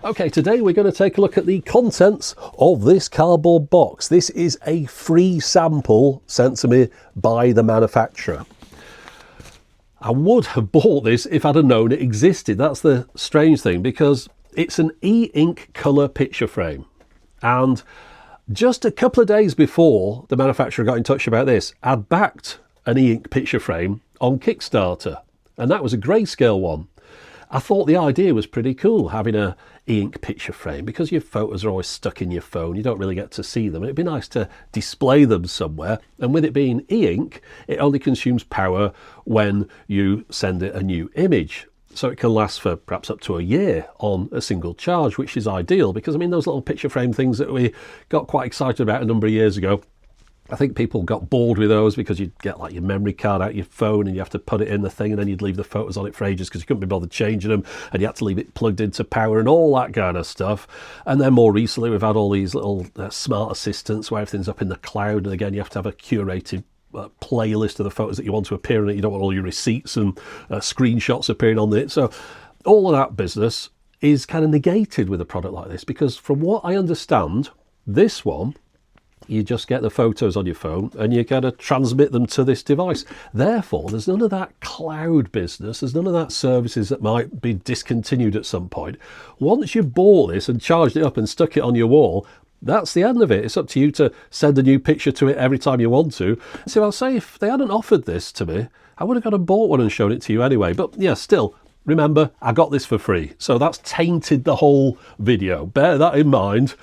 Okay, today we're going to take a look at the contents of this cardboard box. This is a free sample sent to me by the manufacturer. I would have bought this if I'd have known it existed. That's the strange thing, because it's an e-ink colour picture frame. And just a couple of days before the manufacturer got in touch about this, I'd backed an e-ink picture frame on Kickstarter, and that was a grayscale one. I thought the idea was pretty cool, having a e-ink picture frame, because your photos are always stuck in your phone. You don't really get to see them. It'd be nice to display them somewhere. And with it being e-ink, it only consumes power when you send it a new image. So it can last for perhaps up to a year on a single charge, which is ideal, because I mean, those little picture frame things that we got quite excited about a number of years ago, I think people got bored with those because you'd get like your memory card out your phone and you have to put it in the thing, and then you'd leave the photos on it for ages because you couldn't be bothered changing them, and you had to leave it plugged into power and all that kind of stuff. And then more recently we've had all these little smart assistants where everything's up in the cloud, and again you have to have a curated playlist of the photos that you want to appear in it. You don't want all your receipts and screenshots appearing on it. So all of that business is kind of negated with a product like this, because from what I understand, this one, you just get the photos on your phone and you kind of transmit them to this device. Therefore, there's none of that cloud business. There's none of that services that might be discontinued at some point. Once you bought this and charged it up and stuck it on your wall, that's the end of it. It's up to you to send a new picture to it every time you want to. So I'll say, if they hadn't offered this to me, I would have gone and bought one and shown it to you anyway. But yeah, still, remember, I got this for free. So that's tainted the whole video. Bear that in mind.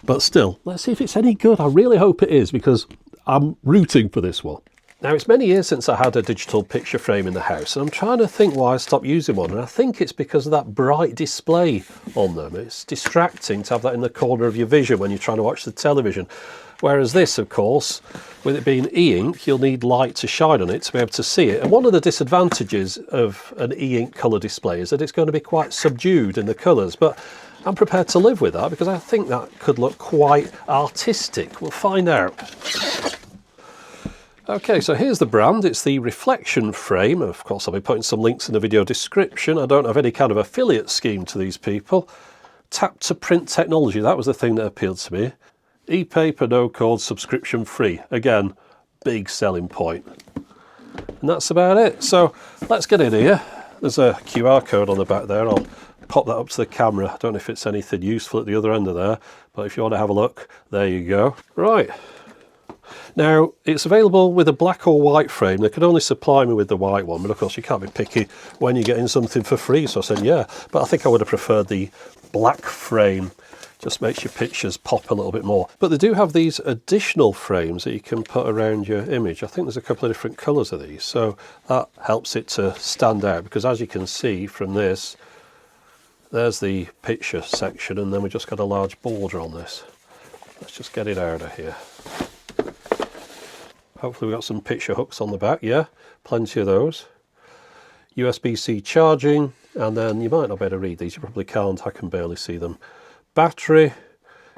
But still, let's see if it's any good. I really hope it is, because I'm rooting for this one. Now, it's many years since I had a digital picture frame in the house, and I'm trying to think why I stopped using one. And I think it's because of that bright display on them. It's distracting to have that in the corner of your vision when you're trying to watch the television. Whereas this, of course, with it being e-ink, you'll need light to shine on it to be able to see it. And one of the disadvantages of an e-ink colour display is that it's going to be quite subdued in the colours. But I'm prepared to live with that, because I think that could look quite artistic. We'll find out. Okay, so here's the brand. It's the Reflection frame. Of course, I'll be putting some links in the video description. I don't have any kind of affiliate scheme to these people. Tap to print technology, that was the thing that appealed to me. E-paper, no code, subscription free. Again, big selling point. And that's about it. So let's get in here. There's a QR code on the back there. I'll pop that up to the camera. I don't know if it's anything useful at the other end of there, but if you want to have a look, there you go. Right. Now, it's available with a black or white frame. They could only supply me with the white one, but of course you can't be picky when you're getting something for free, so I said yeah. But I think I would have preferred the black frame. Just makes your pictures pop a little bit more. But they do have these additional frames that you can put around your image. I think there's a couple of different colours of these, so that helps it to stand out, because as you can see from this, there's the picture section, and then we just got a large border on this. Let's just get it out of here. Hopefully we've got some picture hooks on the back. Yeah, plenty of those. USB-C charging, and then you might not be able to read these. You probably can't. I can barely see them. Battery,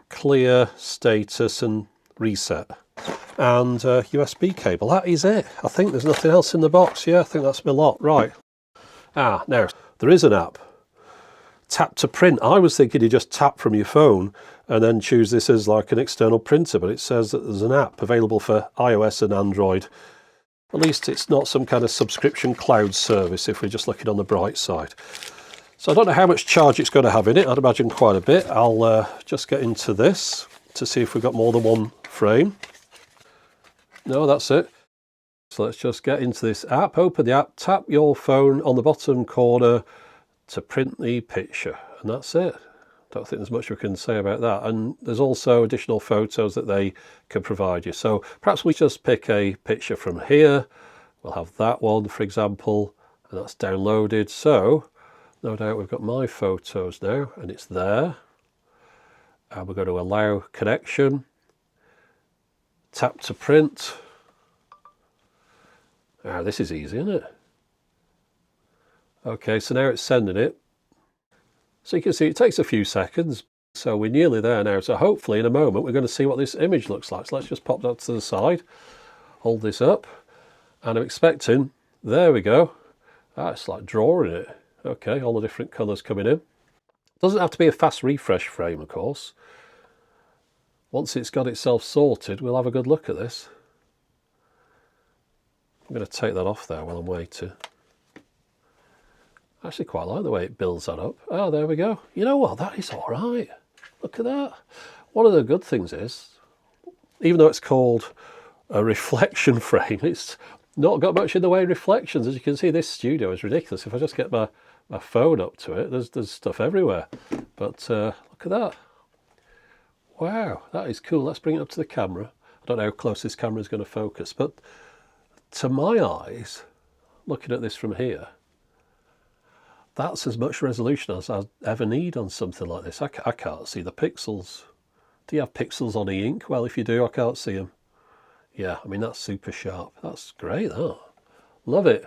clear, status, and reset. And USB cable. That is it. I think there's nothing else in the box. Yeah, I think that's my lot. Right. Now, there is an app. Tap to print. I was thinking you just tap from your phone and then choose this as like an external printer, but it says that there's an app available for iOS and Android. At least it's not some kind of subscription cloud service if we're just looking on the bright side. So I don't know how much charge it's going to have in it. I'd imagine quite a bit. I'll just get into this to see if we've got more than one frame. No, that's it. So let's just get into this app. Open the app, tap your phone on the bottom corner to print the picture, and that's it. Don't think there's much we can say about that. And there's also additional photos that they can provide you. So perhaps we just pick a picture from here. We'll have that one, for example, and that's downloaded. So no doubt we've got my photos now, and it's there. And we're going to allow connection. Tap to print. Ah, this is easy, isn't it? Okay, so now it's sending it. So you can see it takes a few seconds. So we're nearly there now. So hopefully in a moment we're going to see what this image looks like. So let's just pop that to the side, hold this up, and I'm expecting, there we go. Ah, it's like drawing it. Okay, all the different colours coming in. Doesn't have to be a fast refresh frame, of course. Once it's got itself sorted, we'll have a good look at this. I'm going to take that off there while I'm waiting. I actually quite like the way it builds that up. Oh, there we go. You know what? That is all right. Look at that. One of the good things is, even though it's called a reflection frame, it's not got much in the way of reflections. As you can see, this studio is ridiculous. If I just get my phone up to it, there's stuff everywhere. But look at that. Wow, that is cool. Let's bring it up to the camera. I don't know how close this camera is going to focus, but to my eyes, looking at this from here, that's as much resolution as I ever need on something like this. I can't see the pixels. Do you have pixels on e-ink? Well, if you do, I can't see them. Yeah, I mean, that's super sharp. That's great, that. Love it.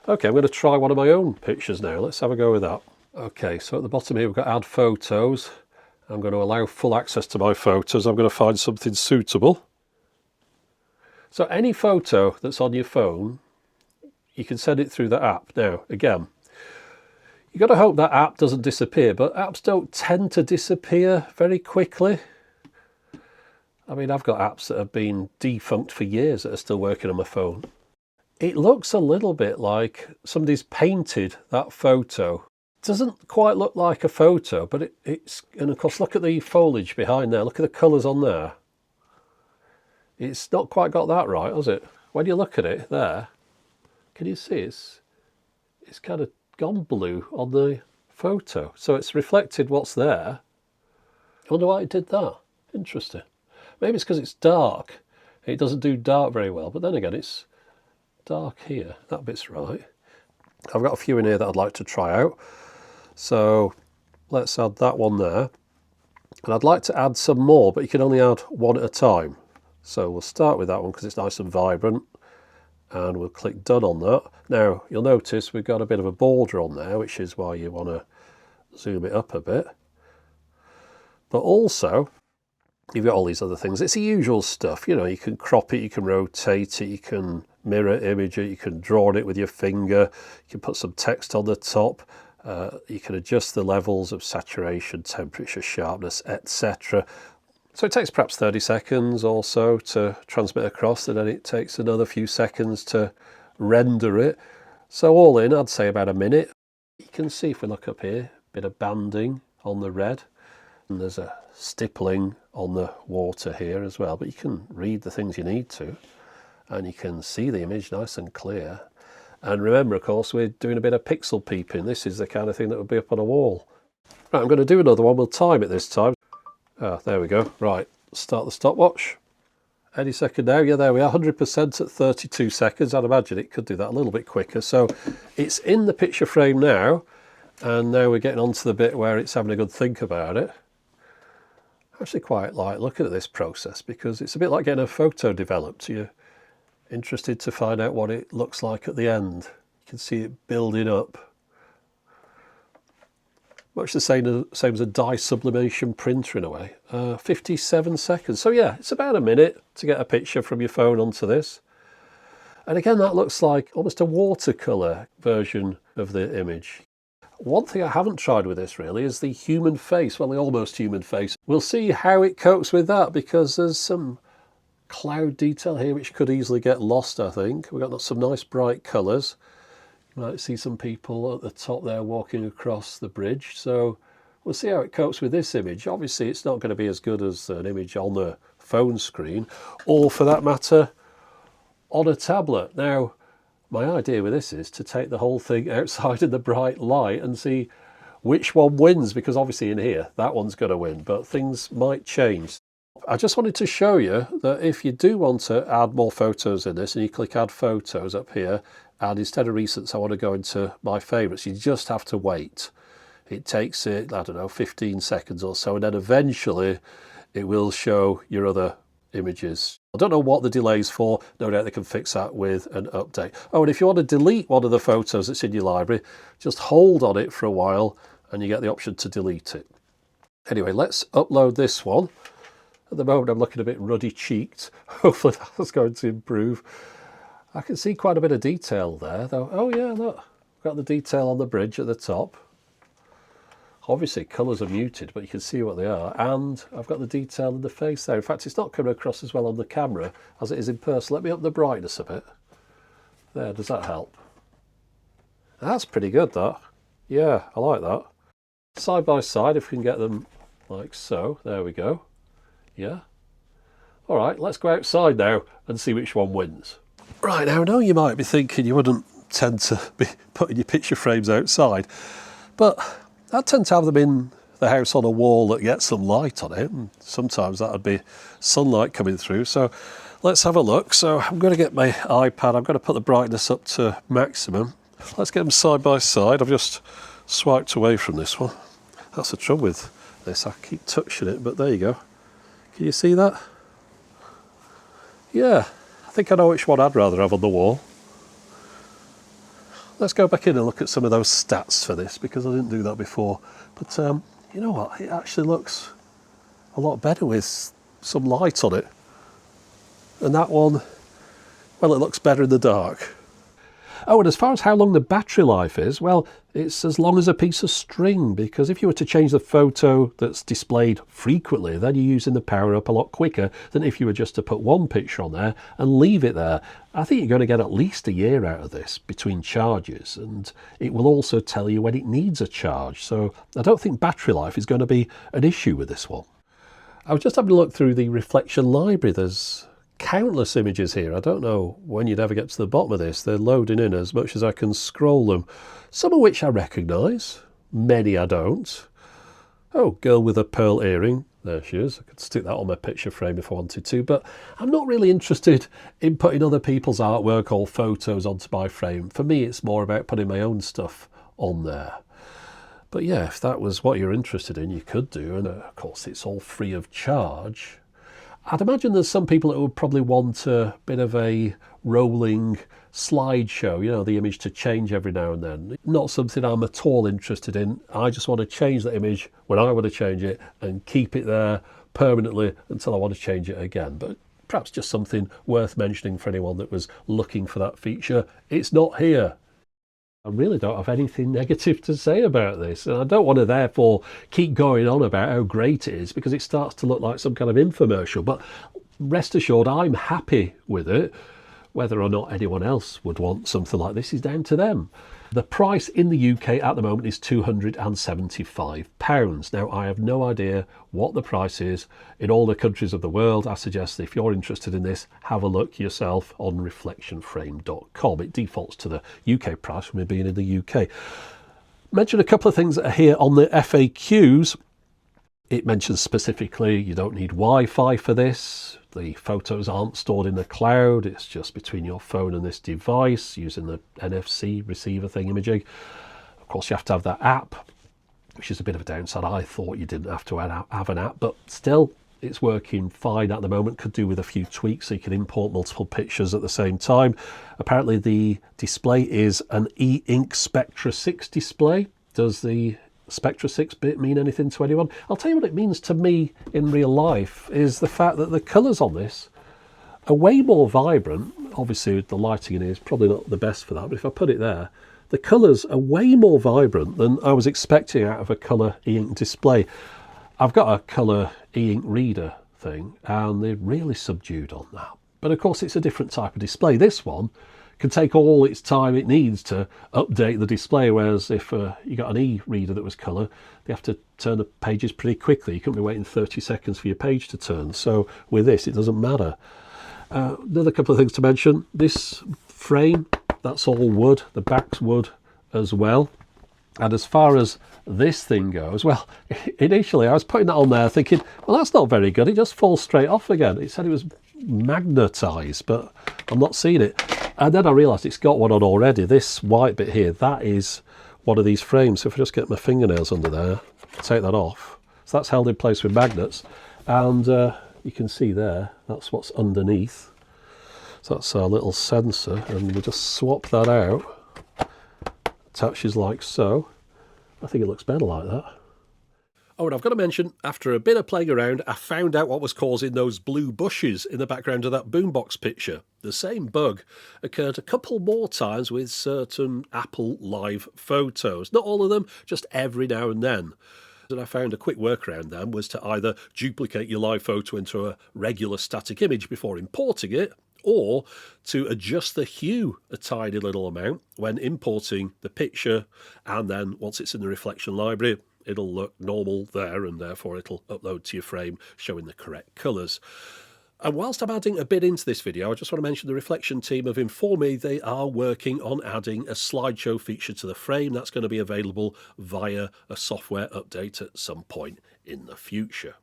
Okay, I'm going to try one of my own pictures now. Let's have a go with that. Okay, so at the bottom here, we've got add photos. I'm going to allow full access to my photos. I'm going to find something suitable. So any photo that's on your phone, you can send it through the app. Now, again, you've got to hope that app doesn't disappear, but apps don't tend to disappear very quickly. I mean, I've got apps that have been defunct for years that are still working on my phone. It looks a little bit like somebody's painted that photo. It doesn't quite look like a photo, but it's, and of course, look at the foliage behind there. Look at the colours on there. It's not quite got that right, has it? When you look at it there, can you see it's kind of gone blue on the photo. So it's reflected what's there. I wonder why it did that. Interesting. Maybe it's because it's dark. It doesn't do dark very well, but then again, it's dark here. That bit's right. I've got a few in here that I'd like to try out. So let's add that one there. And I'd like to add some more, but you can only add one at a time. So we'll start with that one because it's nice and vibrant. And we'll click done on that. Now, you'll notice we've got a bit of a border on there, which is why you want to zoom it up a bit. But also, you've got all these other things. It's the usual stuff. You know, you can crop it, you can rotate it, you can mirror image it, you can draw it with your finger, you can put some text on the top, you can adjust the levels of saturation, temperature, sharpness, etc. So it takes perhaps 30 seconds or so to transmit across, and then it takes another few seconds to render it. So all in, I'd say about a minute. You can see if we look up here, a bit of banding on the red, and there's a stippling on the water here as well, but you can read the things you need to, and you can see the image nice and clear. And remember, of course, we're doing a bit of pixel peeping. This is the kind of thing that would be up on a wall. Right, I'm going to do another one. We'll time it this time. Ah, there we go. Right, start the stopwatch. Any second now. Yeah, there we are, 100% at 32 seconds. I'd imagine it could do that a little bit quicker. So it's in the picture frame now, and now we're getting on to the bit where it's having a good think about it. I actually quite like looking at this process because it's a bit like getting a photo developed. You're interested to find out what it looks like at the end. You can see it building up. Much the same as a dye sublimation printer in a way. 57 seconds. So yeah, it's about a minute to get a picture from your phone onto this. And again, that looks like almost a watercolour version of the image. One thing I haven't tried with this really is the human face, well, the almost human face. We'll see how it copes with that because there's some cloud detail here which could easily get lost, I think. We've got some nice bright colours. You might see some people at the top there walking across the bridge. So we'll see how it copes with this image. Obviously, it's not going to be as good as an image on the phone screen, or for that matter, on a tablet. Now, my idea with this is to take the whole thing outside in the bright light and see which one wins, because obviously in here, that one's going to win, but things might change. I just wanted to show you that if you do want to add more photos in this, and you click add photos up here, and instead of recents, I want to go into my favourites, you just have to wait. It takes it, I don't know, 15 seconds or so, and then eventually it will show your other images. I don't know what the delay's for. No doubt they can fix that with an update. Oh, and if you want to delete one of the photos that's in your library, just hold on it for a while and you get the option to delete it. Anyway, let's upload this one. At the moment, I'm looking a bit ruddy-cheeked. Hopefully that's going to improve. I can see quite a bit of detail there, though. Oh, yeah, look. Got the detail on the bridge at the top. Obviously colours are muted, but you can see what they are, and I've got the detail in the face there. In fact, it's not coming across as well on the camera as it is in person. Let me up the brightness a bit. There, does that help? That's pretty good, that. Yeah, I like that. Side by side, if we can get them like so. There we go. Yeah. All right, let's go outside now and see which one wins. Right, now I know you might be thinking you wouldn't tend to be putting your picture frames outside, but I tend to have them in the house on a wall that gets some light on it, and sometimes that would be sunlight coming through. So let's have a look. So I'm going to get my iPad, I'm going to put the brightness up to maximum. Let's get them side by side. I've just swiped away from this one. That's the trouble with this, I keep touching it, but there you go. Can you see that? Yeah, I think I know which one I'd rather have on the wall. Let's go back in and look at some of those stats for this, because I didn't do that before. But you know what, it actually looks a lot better with some light on it. And that one, well, it looks better in the dark. Oh, and as far as how long the battery life is, well, it's as long as a piece of string, because if you were to change the photo that's displayed frequently, then you're using the power up a lot quicker than if you were just to put one picture on there and leave it there. I think you're going to get at least a year out of this between charges, and it will also tell you when it needs a charge. So I don't think battery life is going to be an issue with this one. I was just having a look through the reflection library. There's countless images here. I don't know when you'd ever get to the bottom of this. They're loading in as much as I can scroll them. Some of which I recognise, many I don't. Oh, girl with a pearl earring. There she is. I could stick that on my picture frame if I wanted to, but I'm not really interested in putting other people's artwork or photos onto my frame. For me, it's more about putting my own stuff on there. But yeah, if that was what you're interested in, you could do, and of course it's all free of charge. I'd imagine there's some people that would probably want a bit of a rolling slideshow, you know, the image to change every now and then. Not something I'm at all interested in. I just want to change the image when I want to change it and keep it there permanently until I want to change it again. But perhaps just something worth mentioning for anyone that was looking for that feature. It's not here. I really don't have anything negative to say about this, and I don't want to therefore keep going on about how great it is, because it starts to look like some kind of infomercial. But rest assured, I'm happy with it. Whether or not anyone else would want something like this is down to them. The price in the UK at the moment is £275. Now, I have no idea what the price is in all the countries of the world. I suggest that if you're interested in this, have a look yourself on reflectionframe.com. It defaults to the UK price from it being in the UK. Mention a couple of things that are here on the FAQs. It mentions specifically you don't need Wi-Fi for this. The photos aren't stored in the cloud. It's just between your phone and this device using the NFC receiver thing imaging. Of course, you have to have that app, which is a bit of a downside. I thought you didn't have to have an app, but still, it's working fine at the moment. Could do with a few tweaks so you can import multiple pictures at the same time. Apparently, the display is an e-ink Spectra 6 display. Does the Spectra 6 bit mean anything to anyone? I'll tell you what it means to me in real life is the fact that the colours on this are way more vibrant. Obviously the lighting in here is probably not the best for that, but if I put it there, the colours are way more vibrant than I was expecting out of a colour e-ink display. I've got a colour e-ink reader thing and they're really subdued on that. But of course it's a different type of display. This one can take all its time it needs to update the display, whereas if you got an e-reader that was colour, they have to turn the pages pretty quickly. You couldn't be waiting 30 seconds for your page to turn. So with this, it doesn't matter. Another couple of things to mention. This frame, that's all wood. The back's wood as well. And as far as this thing goes, well, initially I was putting that on there thinking, well, that's not very good. It just falls straight off again. It said it was magnetised, but I'm not seeing it. And then I realised it's got one on already. This white bit here, that is one of these frames. So if I just get my fingernails under there, take that off. So that's held in place with magnets. And you can see there, that's what's underneath. So that's our little sensor. And we just swap that out. Attaches like so. I think it looks better like that. Oh, and I've got to mention, after a bit of playing around, I found out what was causing those blue bushes in the background of that boombox picture. The same bug occurred a couple more times with certain Apple Live photos. Not all of them, just every now and then. And I found a quick workaround then was to either duplicate your live photo into a regular static image before importing it, or to adjust the hue a tiny little amount when importing the picture, and then once it's in the reflection library, it'll look normal there, and therefore it'll upload to your frame showing the correct colours. And whilst I'm adding a bit into this video, I just want to mention the Reflection team have informed me they are working on adding a slideshow feature to the frame. That's going to be available via a software update at some point in the future.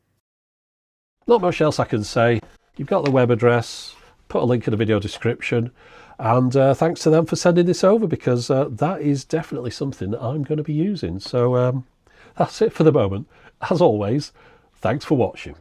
Not much else I can say. You've got the web address, put a link in the video description, and thanks to them for sending this over, because that is definitely something that I'm going to be using. So that's it for the moment. As always, thanks for watching.